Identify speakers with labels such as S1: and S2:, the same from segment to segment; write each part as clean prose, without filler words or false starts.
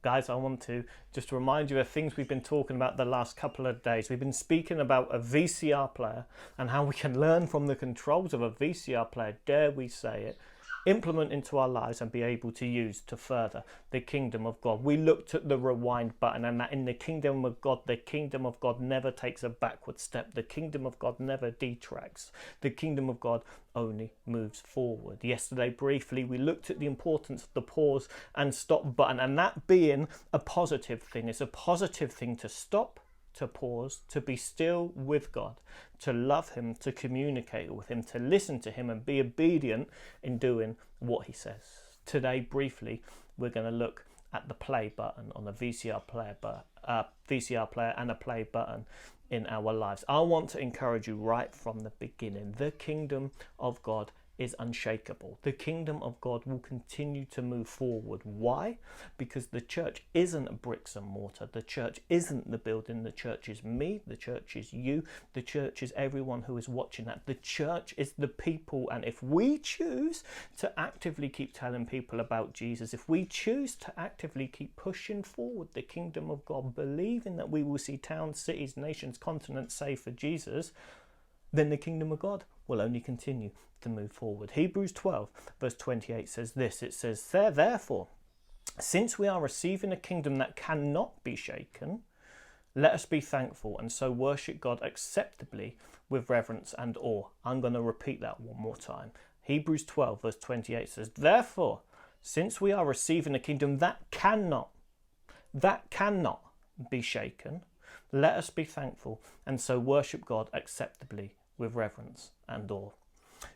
S1: Guys, I want to just remind you of things we've been talking about the last couple of days. We've been speaking about a VCR player and how we can learn from the controls of a VCR player, dare we say it, implement into our lives and be able to use to further the kingdom of God. We looked at the rewind button, and that in the kingdom of God never takes a backward step. The kingdom of God never detracts. The kingdom of God only moves forward. Yesterday, briefly, we looked at the importance of the pause and stop button, and that being a positive thing. It's a positive thing to stop, to pause, to be still with God, to love him, to communicate with him, to listen to him and be obedient in doing what he says. Today, briefly, we're going to look at the play button on a VCR player and a play button in our lives. I want to encourage you right from the beginning. The kingdom of God is unshakable. The kingdom of God will continue to move forward. Why? Because the church isn't bricks and mortar. The church isn't the building. The church is me. The church is you. The church is everyone who is watching that. The church is the people. And if we choose to actively keep telling people about Jesus, if we choose to actively keep pushing forward the kingdom of God, believing that we will see towns, cities, nations, continents saved for Jesus, then the kingdom of God will only continue to move forward. Hebrews 12 verse 28 says this. It says, therefore, since we are receiving a kingdom that cannot be shaken, let us be thankful and so worship God acceptably with reverence and awe. I'm going to repeat that one more time. Hebrews 12 verse 28 says, therefore, since we are receiving a kingdom that cannot be shaken, let us be thankful and so worship God acceptably with reverence and awe.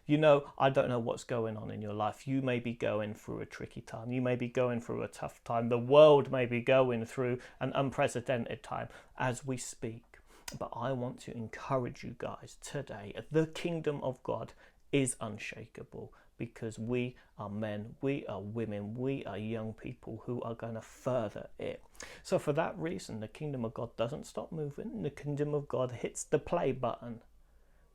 S1: You know, I don't know what's going on in your life. You may be going through a tricky time. You may be going through a tough time. The world may be going through an unprecedented time as we speak. But I want to encourage you guys today. The kingdom of God is unshakable because we are men, we are women, we are young people who are going to further it. So for that reason, the kingdom of God doesn't stop moving. The kingdom of God hits the play button.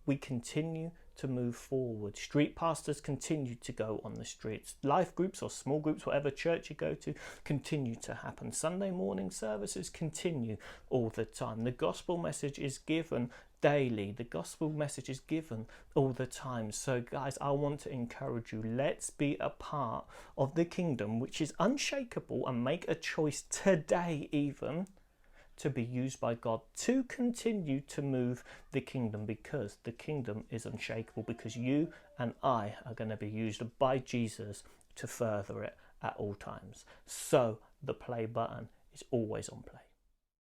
S1: We continue to move forward. Street pastors continue to go on the streets. Life groups or small groups, whatever church you go to, continue to happen. Sunday morning services continue all the time. The gospel message is given daily. The gospel message is given all the time. So guys, I want to encourage you. Let's be a part of the kingdom, which is unshakable, and make a choice today even to be used by God to continue to move the kingdom, because the kingdom is unshakable, because you and I are going to be used by Jesus to further it at all times. So the play button is always on play.